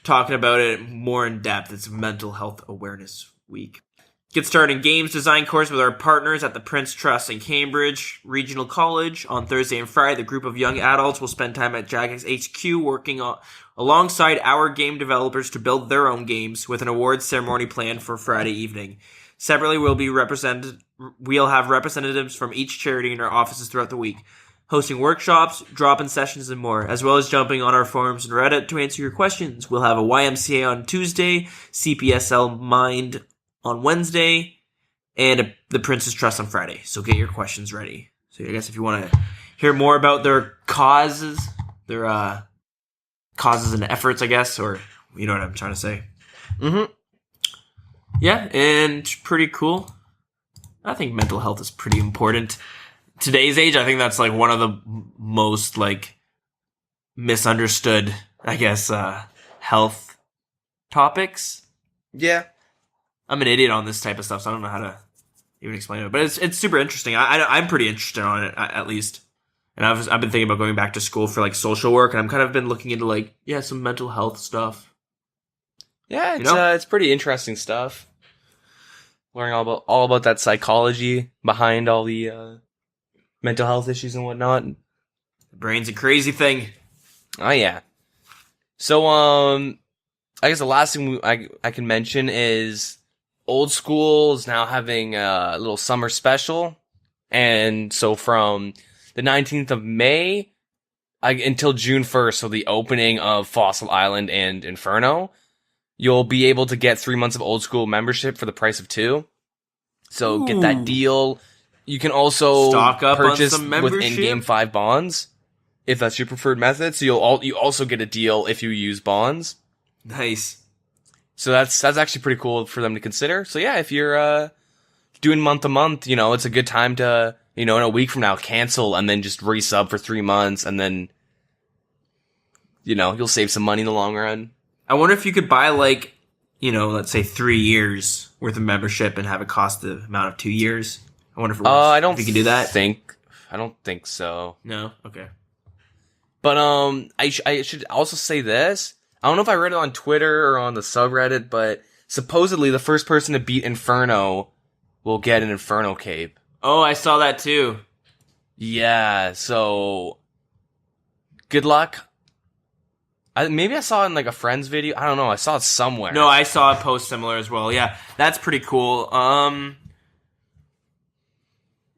talking about it more in depth. It's Mental Health Awareness Week. Get started in games design course with our partners at the Prince Trust in Cambridge Regional College. On Thursday and Friday, the group of young adults will spend time at Jagex HQ working alongside our game developers to build their own games, with an awards ceremony planned for Friday evening. Separately, we'll have representatives from each charity in our offices throughout the week, hosting workshops, drop-in sessions, and more, as well as jumping on our forums and Reddit to answer your questions. We'll have a YMCA on Tuesday, CPSL Mind on Wednesday, and the Princess Trust on Friday. So get your questions ready. So I guess if you want to hear more about their causes and efforts, I guess, or you know what I'm trying to say. Mm-hmm. Yeah, and pretty cool. I think mental health is pretty important. Today's age, I think that's like one of the most like misunderstood, I guess, health topics. Yeah. I'm an idiot on this type of stuff, so I don't know how to even explain it. But it's super interesting. I'm pretty interested on it, at least. And I've been thinking about going back to school for like social work, and I'm kind of been looking into like some mental health stuff. Yeah, it's pretty interesting stuff. Learning all about that psychology behind all the mental health issues and whatnot. The brain's a crazy thing. Oh yeah. So I guess the last thing I can mention is Oldschool is now having a little summer special, and so from the 19th of May until June 1st, so the opening of Fossil Island and Inferno, you'll be able to get 3 months of Oldschool membership for the price of 2. So get that deal. You can also stock up purchase on some with membership? in-game 5 bonds if that's your preferred method. So you also get a deal if you use bonds. Nice. So that's actually pretty cool for them to consider. So yeah, if you're doing month to month, it's a good time to, in a week from now, cancel and then just resub for 3 months, and then, you'll save some money in the long run. I wonder if you could buy like, let's say 3 years worth of membership and have it cost the amount of 2 years. I wonder if it works. I don't if you can do that. I don't think so. No? Okay. But I should also say this. I don't know if I read it on Twitter or on the subreddit, but supposedly the first person to beat Inferno will get an Inferno cape. Oh, I saw that too. Yeah, so good luck. Maybe I saw it in like a friend's video. I don't know. I saw it somewhere. No, I saw a post similar as well. Yeah, that's pretty cool.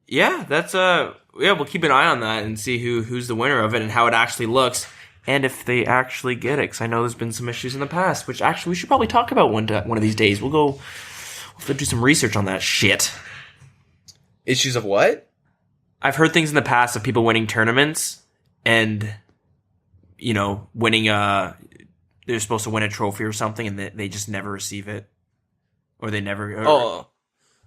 Yeah, that's we'll keep an eye on that and see who's the winner of it and how it actually looks. And if they actually get it, because I know there's been some issues in the past, which actually we should probably talk about one of these days. We'll have to do some research on that shit. Issues of what? I've heard things in the past of people winning tournaments and, winning they're supposed to win a trophy or something and they just never receive it. Or they never...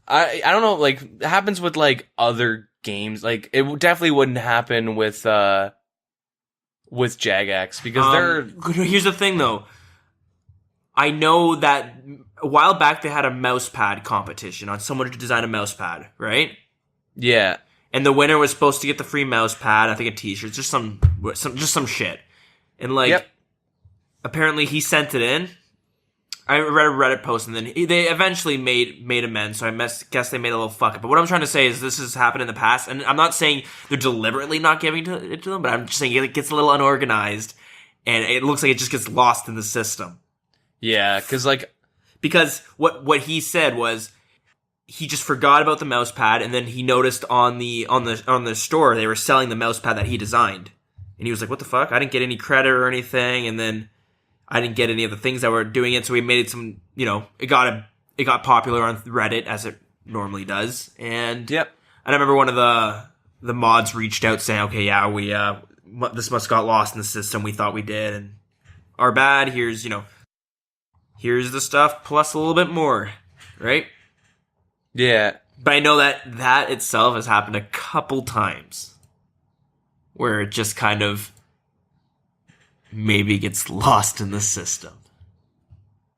I don't know, like, it happens with, like, other games. Like, it definitely wouldn't happen with Jagex, because they're... Here's the thing, though. I know that a while back they had a mouse pad competition on someone to design a mouse pad, right? Yeah. And the winner was supposed to get the free mouse pad, I think a t-shirt, just some shit. And, like, apparently he sent it in. I read a Reddit post, and then they eventually made amends, so I guess they made a little fuck up. But what I'm trying to say is this has happened in the past, and I'm not saying they're deliberately not giving it to them, but I'm just saying it gets a little unorganized, and it looks like it just gets lost in the system. Yeah, because what he said was he just forgot about the mouse pad, and then he noticed on the store they were selling the mouse pad that he designed, and he was like, "What the fuck? I didn't get any credit or anything," and then I didn't get any of the things that were doing it, so we made it some, it got popular on Reddit, as it normally does. And I remember one of the mods reached out saying, okay, yeah, we this must got lost in the system. We thought we did, and our bad. Here's the stuff plus a little bit more, right? Yeah. But I know that itself has happened a couple times where it just kind of maybe gets lost in the system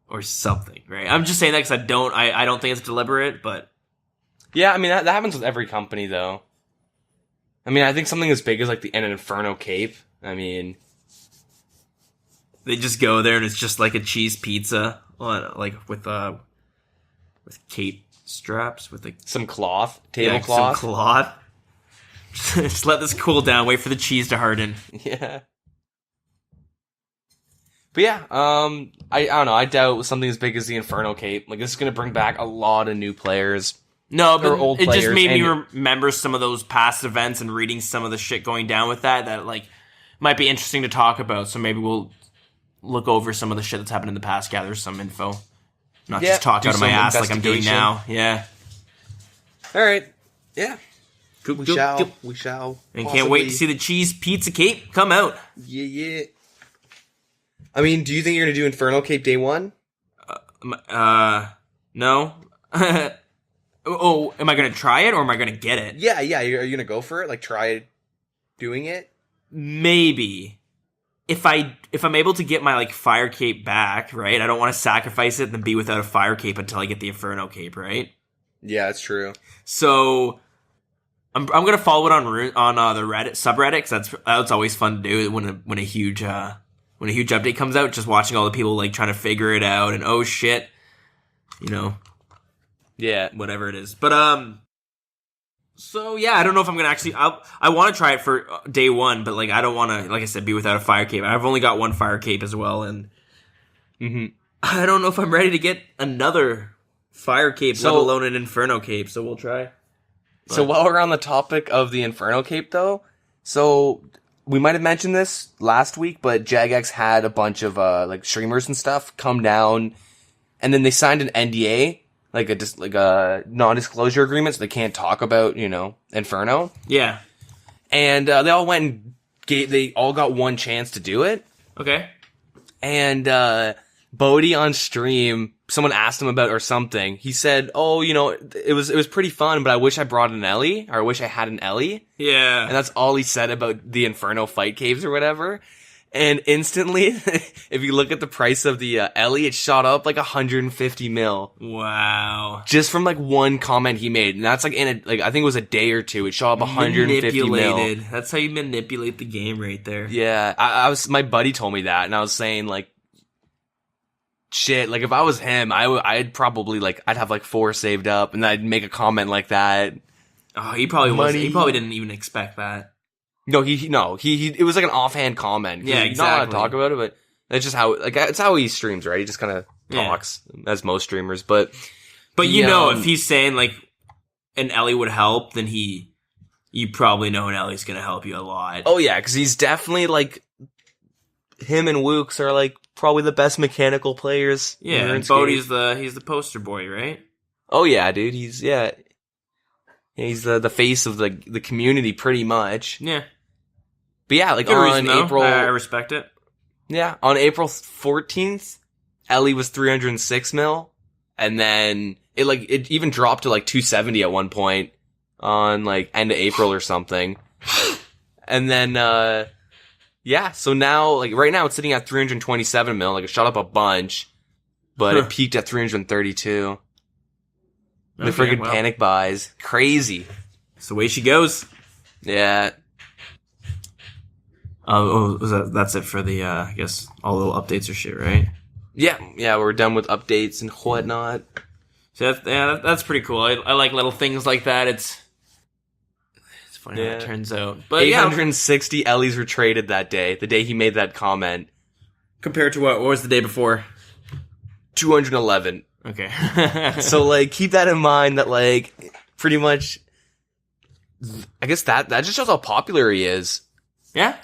or something, right? I'm just saying that because I don't think it's deliberate, but yeah, I mean that happens with every company, though. I mean, I think something as big as like the Inferno cape. I mean, They just go there and it's just like a cheese pizza on with cape straps with some cloth, tablecloth. Some cloth. Just let this cool down. Wait for the cheese to harden. Yeah. But yeah, I don't know. I doubt something as big as the Inferno Cape. Like, this is going to bring back a lot of new players. No, but old it just made me remember some of those past events and reading some of the shit going down with that like might be interesting to talk about. So maybe we'll look over some of the shit that's happened in the past, gather some info. Not just talk out of my ass like I'm doing now. Yeah. All right. Yeah. We shall. And can't wait to see the cheese pizza cape come out. Yeah. I mean, do you think you're going to do Inferno Cape day one? No. Oh, am I going to try it or am I going to get it? Yeah. Are you going to go for it? Like, try doing it? Maybe. If I'm able to get my like fire cape back, right? I don't want to sacrifice it and then be without a fire cape until I get the Inferno Cape, right? Yeah, that's true. So I'm gonna follow it on the Reddit subreddit, because that's always fun to do when a huge update comes out. Just watching all the people like trying to figure it out and oh shit, yeah, whatever it is. But so yeah, I don't know if I'm gonna actually. I want to try it for day one, but like I don't want to, like I said, be without a fire cape. I've only got one fire cape as well, and I don't know if I'm ready to get another fire cape, let alone an Inferno Cape. So we'll try. So while we're on the topic of the Inferno Cape, though, so we might have mentioned this last week, but Jagex had a bunch of like streamers and stuff come down, and then they signed an NDA, like a non-disclosure agreement, so they can't talk about Inferno. Yeah, and they all went and they all got one chance to do it. Okay, and Bodie on stream, someone asked him about or something. He said, "Oh, it was pretty fun, but I wish I brought an Ellie, or I wish I had an Ellie." Yeah, and that's all he said about the Inferno fight caves or whatever. And instantly, if you look at the price of the Ellie, it shot up like 150 mil. Wow! Just from like one comment he made, and that's like I think it was a day or two. It shot up 150 mil. That's how you manipulate the game, right there. Yeah, my buddy told me that, and I was saying like, shit, like if I was him, I'd probably I'd have like 4 saved up, and I'd make a comment like that. Oh, he probably didn't even expect that. No, it was like an offhand comment. Yeah, exactly. He's not allowed to talk about it, but that's just how it's how he streams, right? He just kind of talks as most streamers, but if he's saying like an Ellie would help, then you probably know an Ellie's gonna help you a lot. Oh yeah, because he's definitely like him and Wooks are like probably the best mechanical players. Yeah, and Bodie's he's the poster boy, right? Oh yeah, dude, he's the face of the community pretty much. Yeah. But yeah, like good on reason, April, I respect it. Yeah, on April 14th, Ellie was 306 mil, and then it even dropped to like 270 at one point on like end of April or something, and then so now like right now it's sitting at 327 mil, like it shot up a bunch, but it peaked at 332. The friggin' panic buys, crazy. It's the way she goes. Yeah. That's it for the, I guess, all the updates or shit, right? Yeah, we're done with updates and whatnot. So that's pretty cool. I like little things like that. It's funny how it turns out. But 860 Ellies were traded that day, the day he made that comment. Compared to what? What was the day before? 211. Okay. So, like, keep that in mind that, like, pretty much, I guess that just shows how popular he is. Yeah.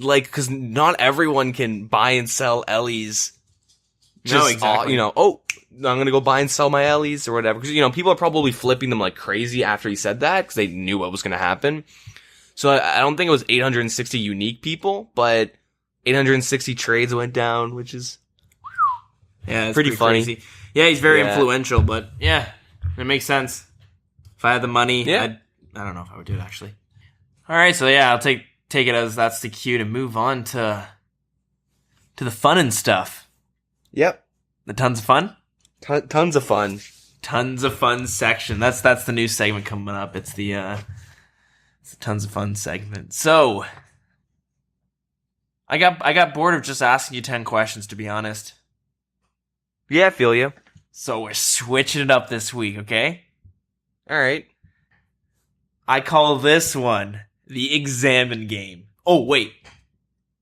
Like, because not everyone can buy and sell Ellies. No, exactly. I'm going to go buy and sell my Ellies or whatever. Because, people are probably flipping them like crazy after he said that because they knew what was going to happen. So, I don't think it was 860 unique people, but 860 trades went down, which is it's pretty funny. Crazy. Yeah, he's very influential, but yeah, it makes sense. If I had the money, I don't know if I would do it, actually. All right, so yeah, I'll take it as that's the cue to move on to the fun and stuff. Yep. The tons of fun? Tons of fun. Tons of fun section. That's the new segment coming up. It's the tons of fun segment. So, I got bored of just asking you 10 questions, to be honest. Yeah, I feel you. So we're switching it up this week, okay? All right. I call this one the Examine game. Oh, wait.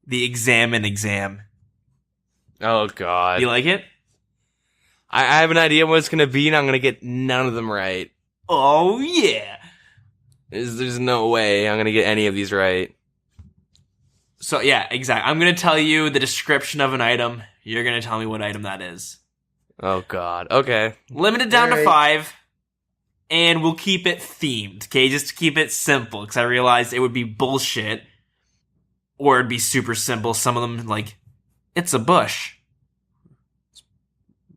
The Examine exam. Oh, God. You like it? I have an idea what it's going to be, and I'm going to get none of them right. Oh, yeah. There's no way I'm going to get any of these right. So, yeah, exactly. I'm going to tell you the description of an item. You're going to tell me what item that is. Oh, God. Okay. Limited down to 5. And we'll keep it themed, okay? Just to keep it simple, because I realized it would be bullshit. Or it'd be super simple. Some of them, like, it's a bush.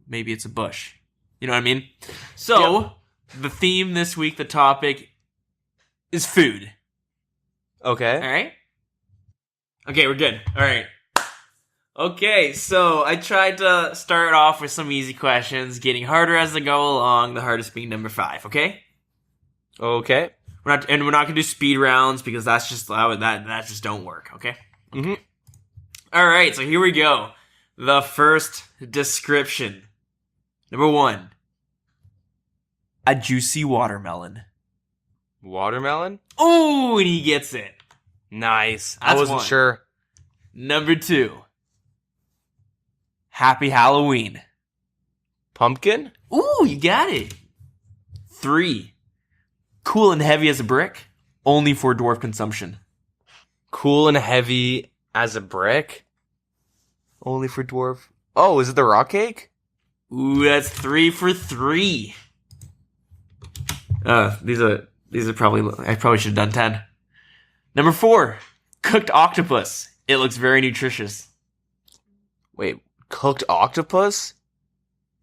Maybe it's a bush. You know what I mean? So, The theme this week, the topic, is food. Okay. Alright? Okay, we're good. Alright. Okay, so I tried to start off with some easy questions, getting harder as they go along, the hardest being number 5, okay? Okay. We're not gonna do speed rounds because that's just that just don't work, okay? Mm-hmm. Alright, so here we go. The first description. Number 1. A juicy watermelon. Watermelon? Ooh, and he gets it. Nice. That's I wasn't one. sure. Number 2. Happy Halloween. Pumpkin? Ooh, you got it. 3. Cool and heavy as a brick, only for dwarf consumption. Cool and heavy as a brick? Only for dwarf. Oh, is it the rock cake? Ooh, that's 3 for 3. These are probably, I probably should have done 10. Number 4. Cooked octopus. It looks very nutritious. Wait, cooked octopus?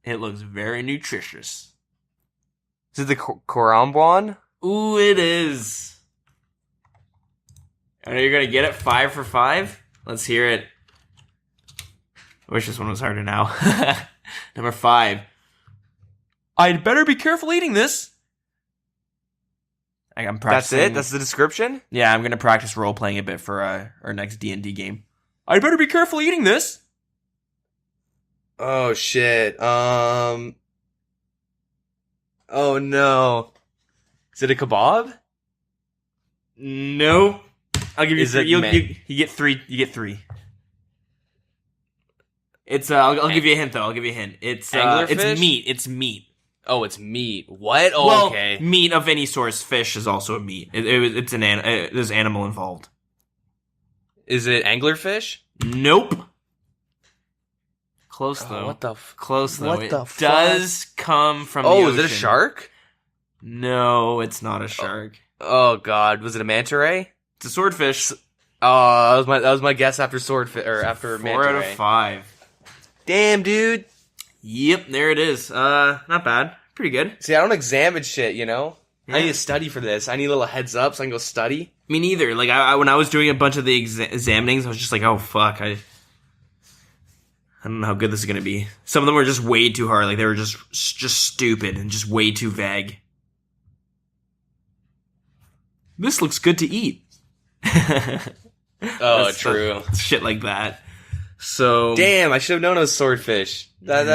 It looks very nutritious. Is it the Korambuan? Ooh, it is. I know you're gonna get it 5 for 5. Let's hear it. I wish this one was harder now. Number 5. I'd better be careful eating this. I'm practicing. That's it? That's the description? Yeah, I'm gonna practice role playing a bit for our next D&D game. I'd better be careful eating this. Oh shit. Oh no. Is it a kebab? No. I'll give you Is 3. it You get 3. You get 3. It's I'll give you a hint though. I'll give you a hint. It's Anglerfish? meat. It's meat. Oh, it's meat. What? Oh, Well, okay. meat of any source. Fish is also a meat. It's there's animal involved. Is it anglerfish? Nope. Close though. What the Close though. what It the fuck? does come from the Oh, ocean. is it a shark? No, it's not a shark. Oh god, was it a manta ray? It's a swordfish. Oh, that was my guess after swordfish or after 4 manta out of ray. 5. Damn, dude. Yep, there it is. Not bad. Pretty good. See, I don't examine shit, you know? Yeah. I need to study for this. I need a little heads up so I can go study. Me neither. Like I when I was doing a bunch of the examinings, I was just like, oh fuck, I don't know how good this is gonna be. Some of them were just way too hard. Like they were just stupid and just way too vague. This looks good to eat. Oh, true. Shit like that. So Damn, I should have known it was swordfish. That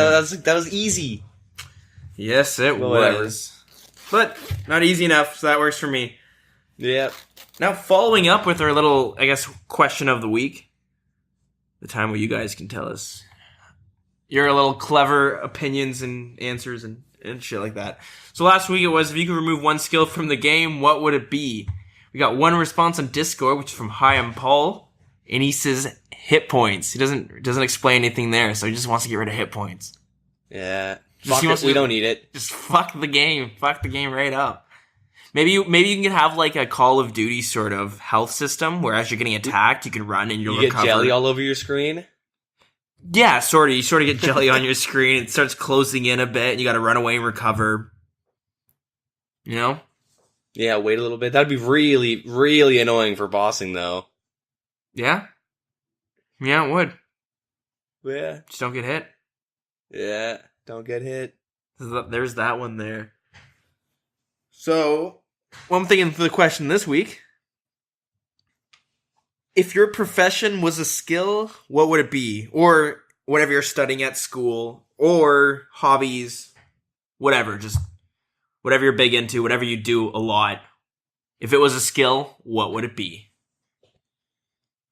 was easy. yes, it Well, whatever. was, but not easy enough. So that works for me. Yeah. Now, following up with our little, I guess, question of the week, the time where you guys can tell us your little clever opinions and answers and shit like that. So last week it was, if you could remove one skill from the game, what would it be? We got one response on Discord, which is from Hi, I'm Paul, and he says hit points. He doesn't explain anything there, so he just wants to get rid of hit points. Yeah. Just- Fuck it, we don't need it. Just fuck the game. Fuck the game right up. Maybe you can have like a Call of Duty sort of health system where as you're getting attacked, you can run and you'll You get recover. jelly all over your screen? Yeah, sort of. You sort of get jelly on your screen. It starts closing in a bit. And you got to run away and recover. You know? Yeah, wait a little bit. That'd be really, really annoying for bossing, though. Yeah. Yeah, it would. Yeah. Just don't get hit. Yeah. Don't get hit. There's that one there. So, what I'm thinking for the question this week. if your profession was a skill, what would it be? Or whatever you're studying at school, or hobbies, whatever, just whatever you're big into, whatever you do a lot. If it was a skill, what would it be?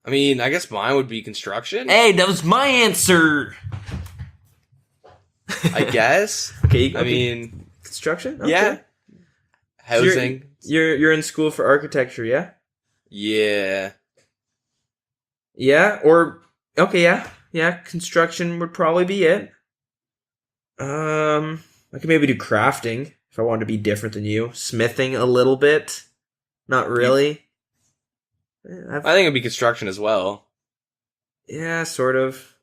I mean, I guess mine would be construction. Hey, that was my answer. I guess. Okay. I mean, construction? Okay. yeah. Housing. So you're in school for architecture, yeah? Yeah. Yeah, or okay, yeah. Construction would probably be it. I could maybe do crafting if I wanted to be different than you. Smithing a little bit, not really. I think it'd be construction as well. Yeah, sort of.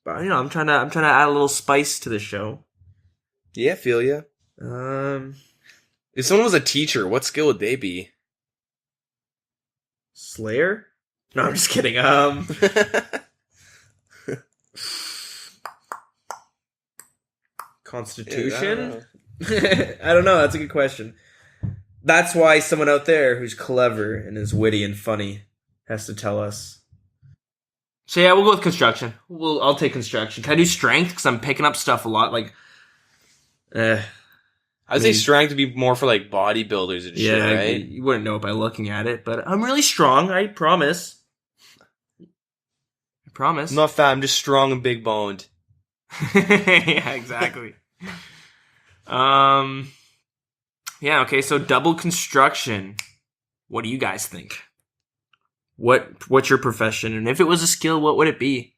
But I'm trying to add a little spice to the show. Yeah, feel ya. If someone was a teacher, what skill would they be? Slayer? No, I'm just kidding. Constitution? I don't know. That's a good question. That's why someone out there who's clever and is witty and funny has to tell us. So yeah, we'll go with construction. I'll take construction. Can I do strength? Because I'm picking up stuff a lot. Like, I'd say strength would be more for like bodybuilders and shit, right? You wouldn't know by looking at it, but I'm really strong. I promise. I promise. I'm not fat. I'm just strong and big boned. Yeah, exactly. Yeah, okay, so double construction. What do you guys think? What's your profession? And if it was a skill, what would it be?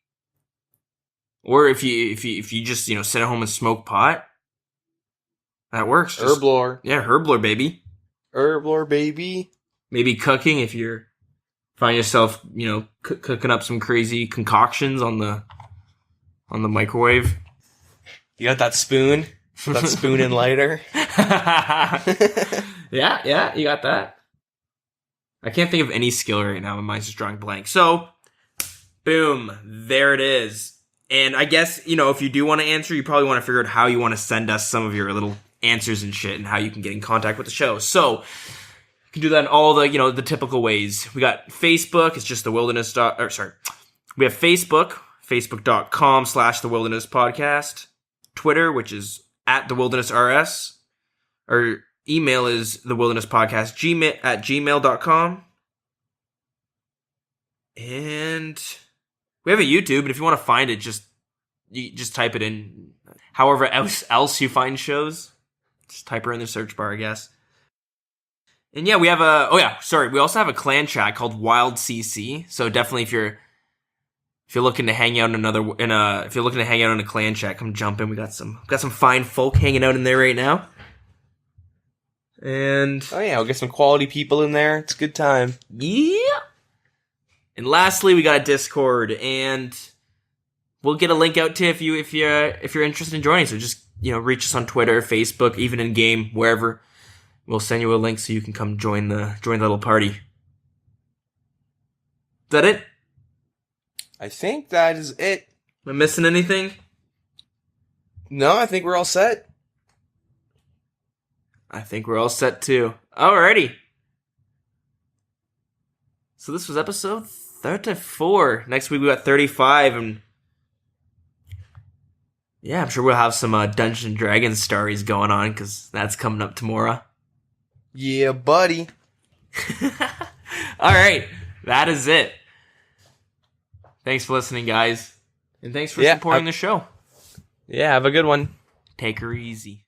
Or if you just, sit at home and smoke pot, that works. Herblore. Yeah, herblore, baby. Herblore, baby. Maybe cooking if you're find yourself, cooking up some crazy concoctions on the microwave. You got that spoon? That spoon and lighter? Yeah, you got that. I can't think of any skill right now. My mind's just drawing blank. So, boom, there it is. And I guess, if you do want to answer, you probably want to figure out how you want to send us some of your little answers and shit and how you can get in contact with the show. So, you can do that in all the, the typical ways. We got Facebook. It's just the wilderness. We have Facebook, facebook.com/the wilderness podcast. Twitter, which is at the wilderness RS. Our email is thewildernesspodcast at gmail.com. And we have a YouTube, and if you want to find it, you just type it in. However else you find shows, just type her in the search bar, I guess. And yeah, we have we also have a clan chat called Wild CC. So definitely if you're looking to hang out in a clan chat, come jump in. We got some fine folk hanging out in there right now. And oh yeah, we'll get some quality people in there. It's a good time. Yeah. And lastly, we got a Discord, and we'll get a link out to if you're interested in joining. So just reach us on Twitter, Facebook, even in game, wherever. We'll send you a link so you can come join the little party. Is that it? I think that is it. Am I missing anything? No, I think we're all set. I think we're all set too. Alrighty. So this was episode 34. Next week we got 35, and yeah, I'm sure we'll have some Dungeons and Dragons stories going on because that's coming up tomorrow. Yeah, buddy. Alright, that is it. Thanks for listening, guys. And thanks for supporting the show. Yeah, have a good one. Take her easy.